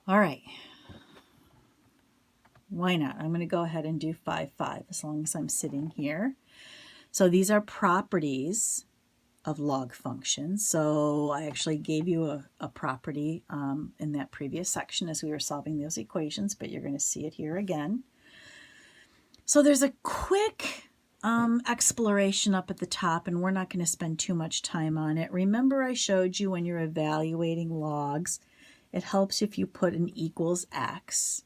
All right. Why not? I'm going to go ahead and do 5, 5 as long as I'm sitting here. So these are properties of log functions. So I actually gave you a property in that previous section as we were solving those equations, but you're going to see it here again. So there's a quick exploration up at the top, and we're not going to spend too much time on it. Remember I showed you when you're evaluating logs, it helps if you put an equals x.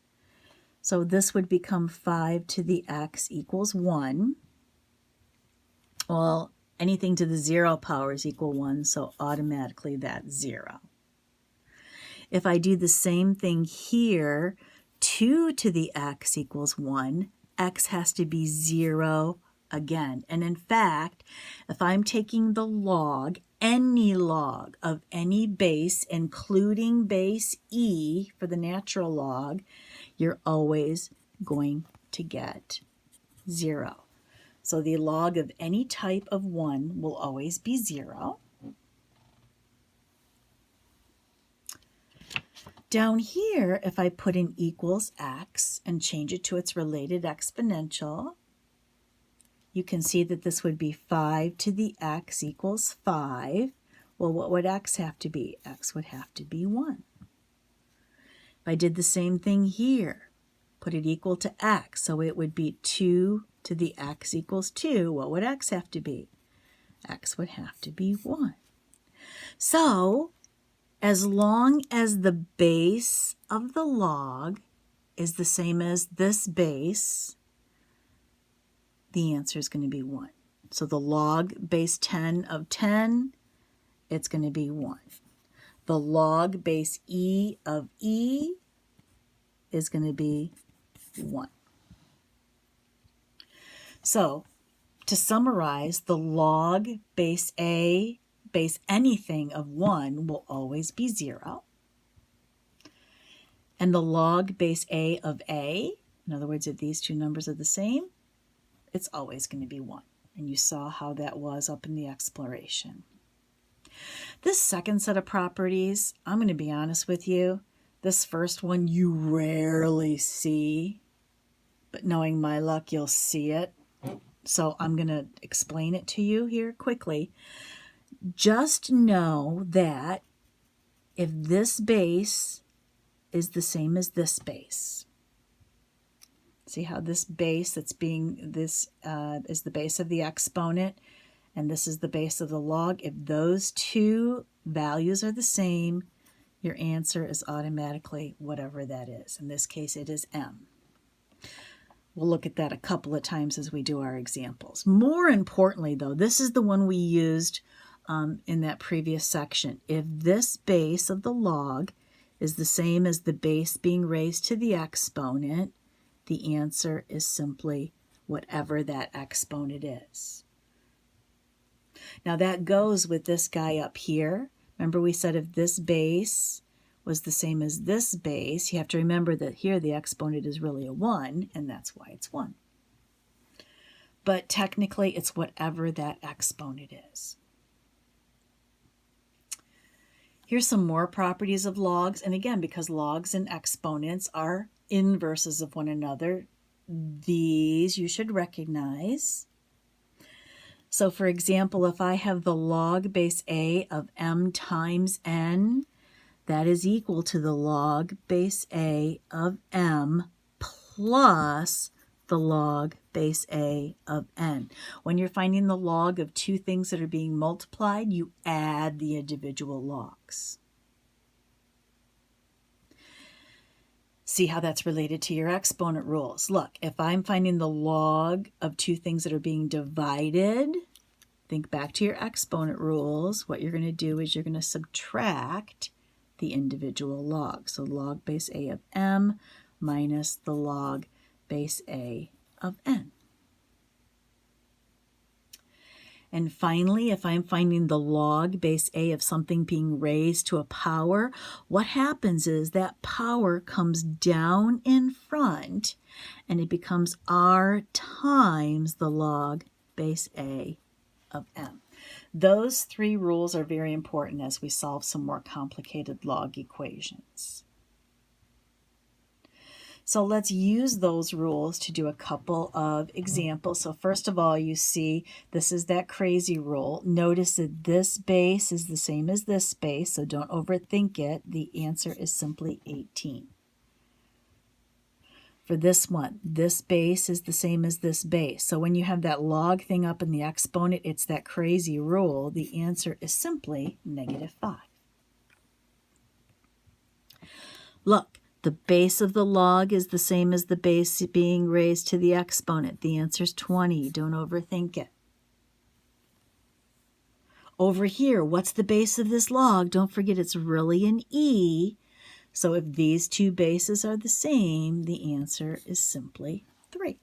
So this would become 5 to the x equals 1. Well, anything to the 0 power is equal 1, so automatically that's 0. If I do the same thing here, 2 to the x equals 1, x has to be 0 again. And in fact, if I'm taking the log, any log of any base, including base e for the natural log, you're always going to get 0. So the log of any type of 1 will always be 0. Down here, if I put in equals x and change it to its related exponential, you can see that this would be 5 to the x equals 5. Well, what would x have to be? X would have to be 1. If I did the same thing here, put it equal to x, so it would be 2 to the x equals 2. What would x have to be? X would have to be 1. So, as long as the base of the log is the same as this base, the answer is going to be 1. So the log base 10 of 10, it's going to be 1. The log base e of e is going to be 1. So to summarize, the log base a base anything of 1 will always be 0. And the log base a of a, in other words, if these two numbers are the same, it's always going to be 1. And you saw how that was up in the exploration. This second set of properties, I'm going to be honest with you, this first one you rarely see, but knowing my luck, you'll see it. So I'm going to explain it to you here quickly. Just know that if this base is the same as this base, see how this base that's being, this is the base of the exponent, and this is the base of the log. If those two values are the same, your answer is automatically whatever that is. In this case, it is m. We'll look at that a couple of times as we do our examples. More importantly, though, this is the one we used in that previous section. If this base of the log is the same as the base being raised to the exponent, the answer is simply whatever that exponent is. Now that goes with this guy up here. Remember we said if this base was the same as this base, you have to remember that here the exponent is really a 1, and that's why it's 1. But technically it's whatever that exponent is. Here's some more properties of logs, and again, because logs and exponents are inverses of one another, these you should recognize. So for example, if I have the log base a of m times n, that is equal to the log base a of m plus the log base a of n. When you're finding the log of two things that are being multiplied, you add the individual logs. See how that's related to your exponent rules. Look, if I'm finding the log of two things that are being divided, think back to your exponent rules. What you're going to do is you're going to subtract the individual logs. So log base a of m minus the log base a of n. And finally, if I'm finding the log base a of something being raised to a power, what happens is that power comes down in front and it becomes r times the log base a of m. Those three rules are very important as we solve some more complicated log equations. So let's use those rules to do a couple of examples. So first of all, you see this is that crazy rule. Notice that this base is the same as this base, so don't overthink it. The answer is simply 18. For this one, this base is the same as this base. So when you have that log thing up in the exponent, it's that crazy rule. The answer is simply -5. Look, the base of the log is the same as the base being raised to the exponent. The answer is 20. Don't overthink it. Over here, what's the base of this log? Don't forget it's really an E. So if these two bases are the same, the answer is simply 3.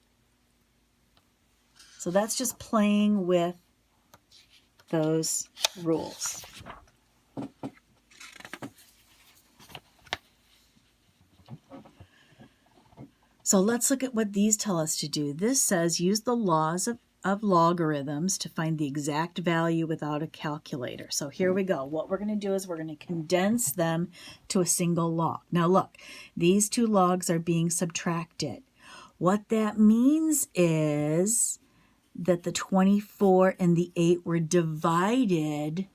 So that's just playing with those rules. So let's look at what these tell us to do. This says use the laws of logarithms to find the exact value without a calculator. So here we go. What we're going to do is we're going to condense them to a single log. Now look, these two logs are being subtracted. What that means is that the 24 and the 8 were divided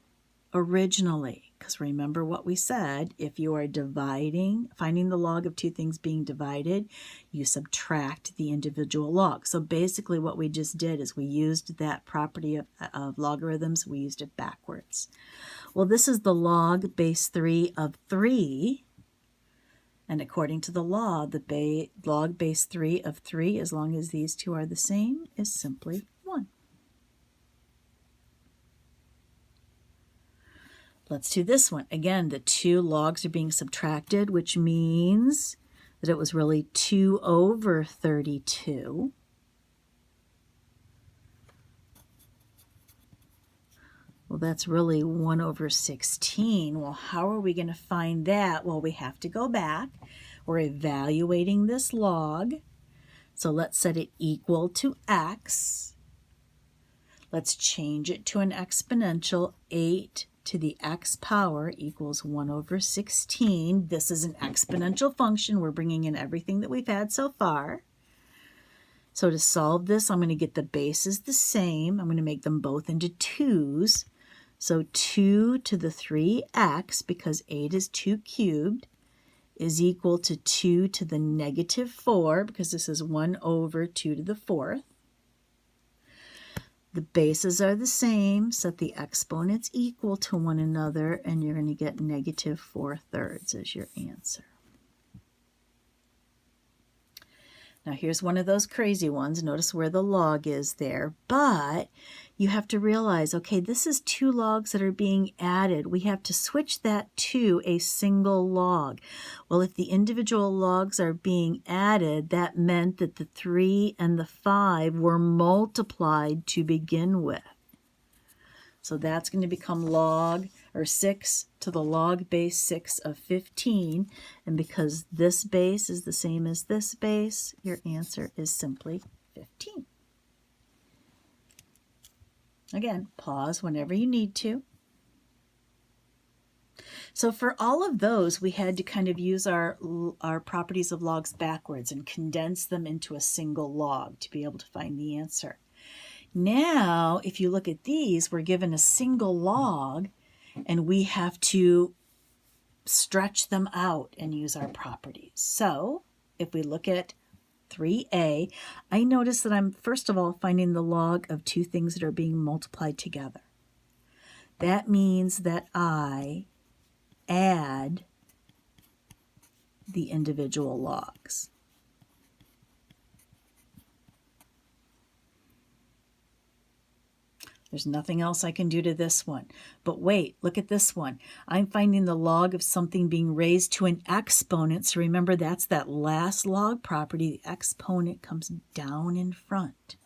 originally. Because remember what we said, if you are dividing, finding the log of two things being divided, you subtract the individual log. So basically what we just did is we used that property of logarithms, we used it backwards. Well, this is the log base 3 of 3. And according to the law, the log base 3 of 3, as long as these two are the same, is simply 1. Let's do this one. Again, the two logs are being subtracted, which means that it was really 2 over 32. Well, that's really 1 over 16. Well, how are we going to find that? Well, we have to go back. We're evaluating this log. So let's set it equal to x. Let's change it to an exponential. 8 to the x power equals 1 over 16. This is an exponential function. We're bringing in everything that we've had so far. So to solve this, I'm going to get the bases the same. I'm going to make them both into 2's. So 2 to the 3x, because 8 is 2 cubed, is equal to 2 to the -4, because this is 1 over 2 to the 4th. The bases are the same, set the exponents equal to one another, and you're going to get -4/3 as your answer. Now here's one of those crazy ones. Notice where the log is there, but you have to realize, okay, this is two logs that are being added. We have to switch that to a single log. Well, if the individual logs are being added, that meant that the 3 and the 5 were multiplied to begin with. So that's going to become 6 to the log base 6 of 15. And because this base is the same as this base, your answer is simply 15. Again, pause whenever you need to. So for all of those, we had to kind of use our properties of logs backwards and condense them into a single log to be able to find the answer. Now, if you look at these, we're given a single log, and we have to stretch them out and use our properties. So if we look at 3a, I notice that I'm, first of all, finding the log of two things that are being multiplied together. That means that I add the individual logs. There's nothing else I can do to this one. But wait, look at this one. I'm finding the log of something being raised to an exponent. So remember, that's that last log property. The exponent comes down in front.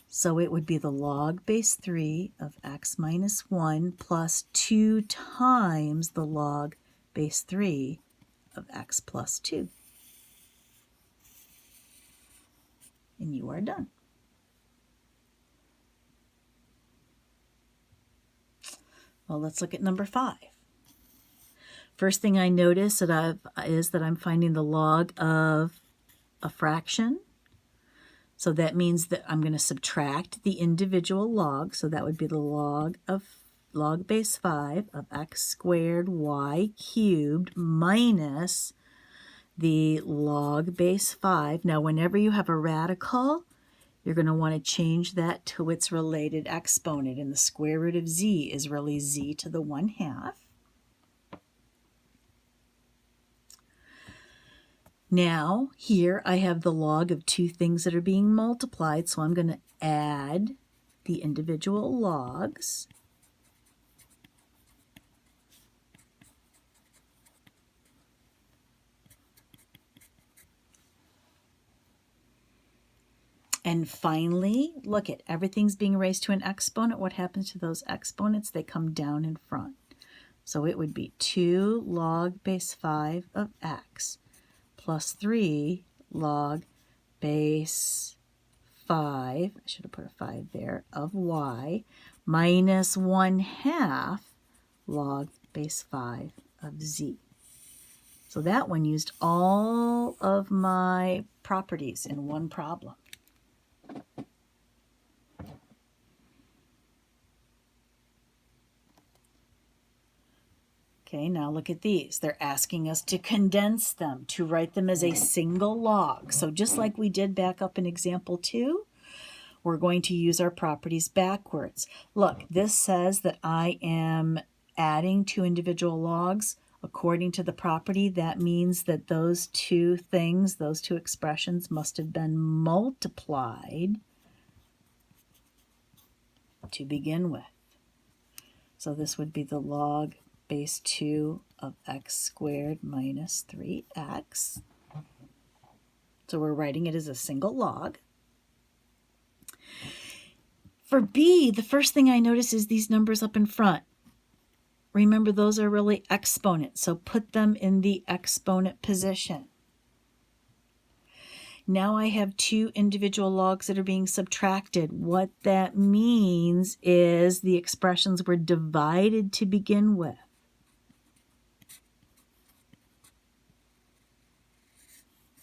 So it would be the log base 3 of x minus 1 plus 2 times the log base 3 of x plus 2. And you are done. Well, let's look at number 5. First thing I notice is that I'm finding the log of a fraction. So that means that I'm going to subtract the individual log. So that would be the log base 5 of x squared y cubed minus the log base 5. Now, whenever you have a radical, you're going to want to change that to its related exponent. And the square root of z is really z to the 1/2. Now, here I have the log of two things that are being multiplied, so I'm going to add the individual logs. And finally, look at everything's being raised to an exponent. What happens to those exponents? They come down in front. So it would be 2 log base 5 of x plus 3 log base 5, I should have put a 5 there, of y minus 1/2 log base 5 of z. So that one used all of my properties in one problem. Okay, now look at these. They're asking us to condense them, to write them as a single log. So just like we did back up in example 2, we're going to use our properties backwards. Look, this says that I am adding two individual logs according to the property. That means that those two things, those two expressions must have been multiplied to begin with. So this would be the log base 2 of x squared minus 3x. So we're writing it as a single log. For b, the first thing I notice is these numbers up in front. Remember, those are really exponents, so put them in the exponent position. Now I have two individual logs that are being subtracted. What that means is the expressions were divided to begin with.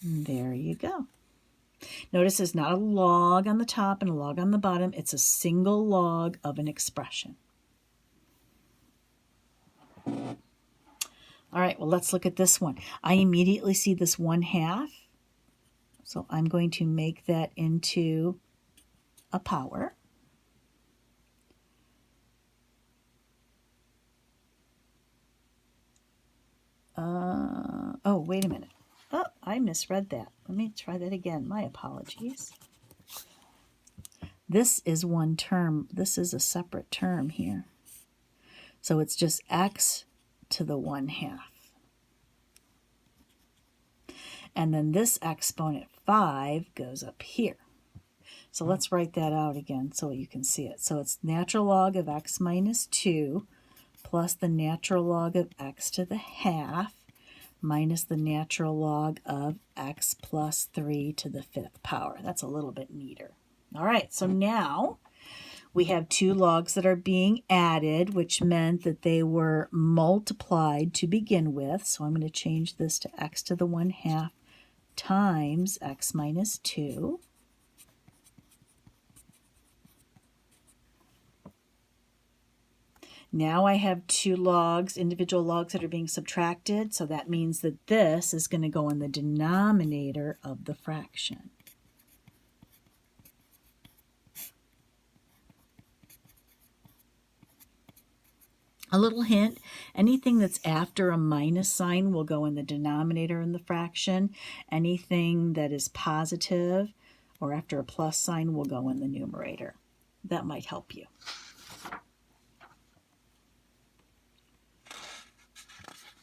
And there you go. Notice there's not a log on the top and a log on the bottom. It's a single log of an expression. All right, well, let's look at this one. I immediately see this 1/2. So I'm going to make that into a power. Oh, wait a minute. Oh, I misread that. Let me try that again. My apologies. This is one term. This is a separate term here. So it's just x to the 1/2. And then this exponent 5 goes up here. So let's write that out again so you can see it. So it's natural log of x minus 2 plus the natural log of x to the 1/2 minus the natural log of x plus 3 to the 5th power. That's a little bit neater. All right, so now we have two logs that are being added, which meant that they were multiplied to begin with. So I'm going to change this to x to the 1/2 times x minus 2. Now I have two logs, individual logs that are being subtracted, so that means that this is going to go in the denominator of the fraction. A little hint, anything that's after a minus sign will go in the denominator in the fraction. Anything that is positive or after a plus sign will go in the numerator. That might help you.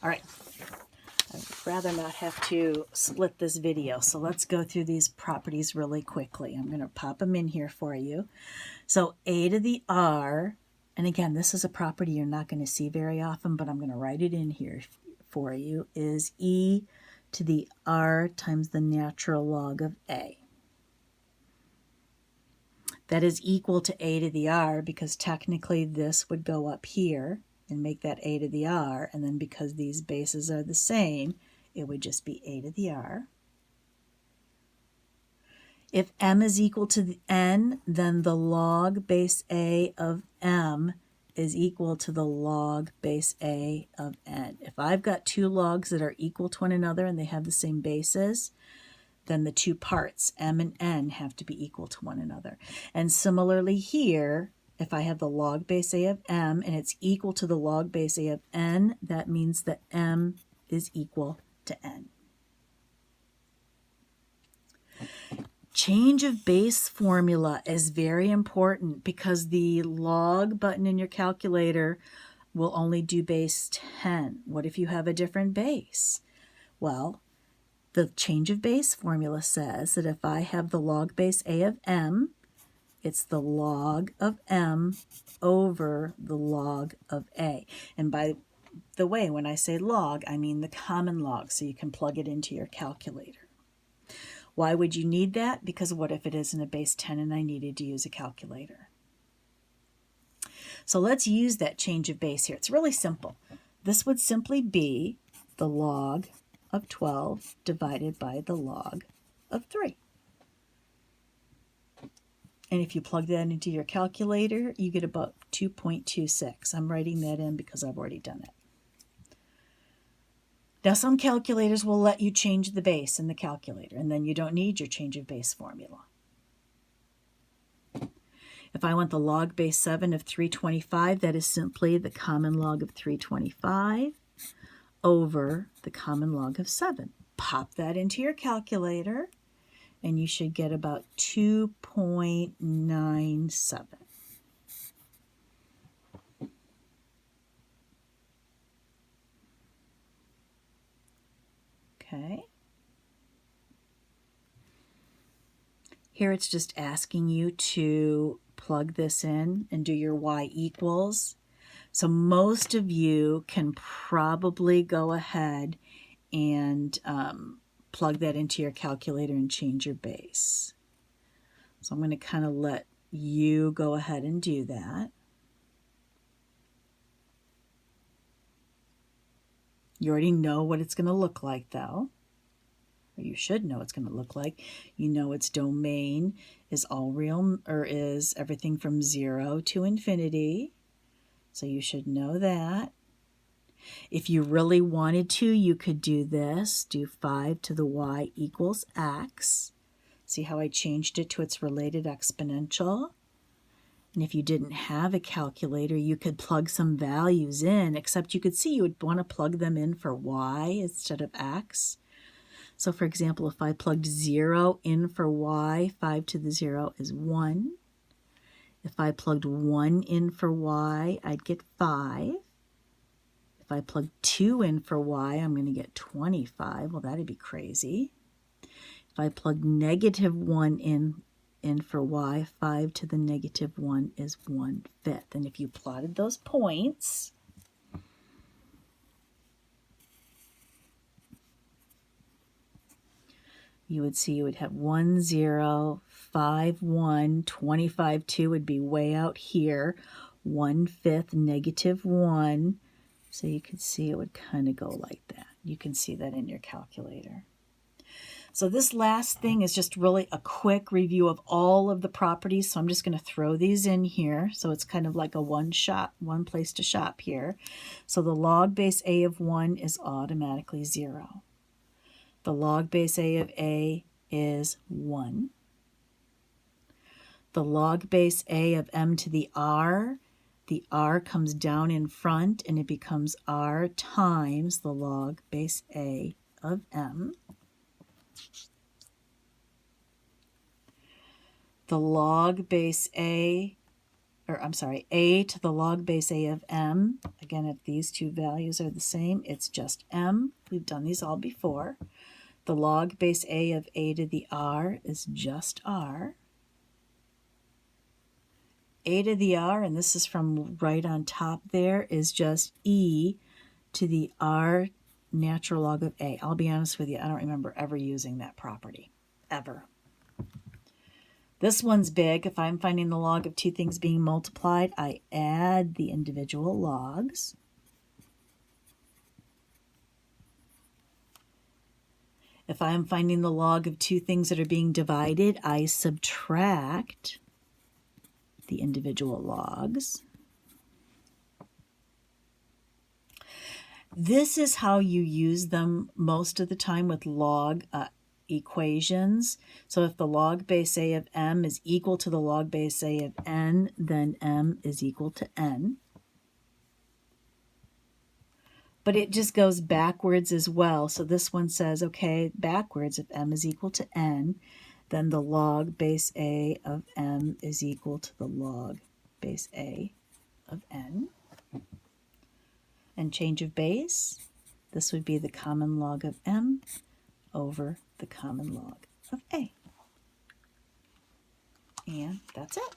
All right, I'd rather not have to split this video, so let's go through these properties really quickly. I'm going to pop them in here for you. So a to the r, and again, this is a property you're not going to see very often, but I'm going to write it in here for you, is e to the r times the natural log of a. That is equal to a to the r because technically this would go up here and make that a to the r, and then because these bases are the same, it would just be a to the r. If m is equal to the n, then the log base a of m is equal to the log base a of n. If I've got two logs that are equal to one another and they have the same bases, then the two parts, m and n, have to be equal to one another. And similarly here, if I have the log base a of m and it's equal to the log base a of n, that means that m is equal to n. Change of base formula is very important because the log button in your calculator will only do base 10. What if you have a different base? Well, the change of base formula says that if I have the log base a of m, it's the log of m over the log of a. And by the way, when I say log, I mean the common log, so you can plug it into your calculator. Why would you need that? Because what if it isn't a base 10 and I needed to use a calculator? So let's use that change of base here. It's really simple. This would simply be the log of 12 divided by the log of 3. And if you plug that into your calculator, you get about 2.26. I'm writing that in because I've already done it. Now, some calculators will let you change the base in the calculator, and then you don't need your change of base formula. If I want the log base 7 of 325, that is simply the common log of 325 over the common log of 7. Pop that into your calculator, and you should get about 2.97. Okay. Here it's just asking you to plug this in and do your y equals. So most of you can probably go ahead and plug that into your calculator and change your base. So I'm going to kind of let you go ahead and do that. You already know what it's going to look like, though. Or you should know what it's going to look like. You know its domain is all real, or is everything from 0 to infinity. So you should know that. If you really wanted to, you could do this. Do 5 to the y equals x. See how I changed it to its related exponential? And if you didn't have a calculator, you could plug some values in, except you could see you would want to plug them in for y instead of x. So for example, if I plugged 0 in for y, 5 to the 0 is 1. If I plugged 1 in for y, I'd get 5. If I plugged 2 in for y, I'm going to get 25. Well, that'd be crazy. If I plug negative 1 in for y, 5 to the negative 1 is 1/5. And if you plotted those points, you would see you would have 1, 0, 5, 1, 25, 2 would be way out here, 1/5, negative 1. So you could see it would kind of go like that. You can see that in your calculator. So this last thing is just really a quick review of all of the properties. So I'm just going to throw these in here. So it's kind of like a one place to shop here. So the log base a of 1 is automatically 0. The log base a of a is 1. The log base a of m to the r comes down in front and it becomes r times the log base a of m. The log base a to the log base a of m, again, if these two values are the same, it's just m. We've done these all before. The log base a of a to the r is just r. A to the r, and this is from right on top there, is just e to the r natural log of a. I'll be honest with you, I don't remember ever using that property, ever. This one's big. If I'm finding the log of two things being multiplied, I add the individual logs. If I am finding the log of two things that are being divided, I subtract the individual logs. This is how you use them most of the time with log equations. So if the log base a of m is equal to the log base a of n, then m is equal to n. But it just goes backwards as well. So this one says, okay, backwards, if m is equal to n, then the log base a of m is equal to the log base a of n. And change of base, this would be the common log of m over the common log of a. And that's it.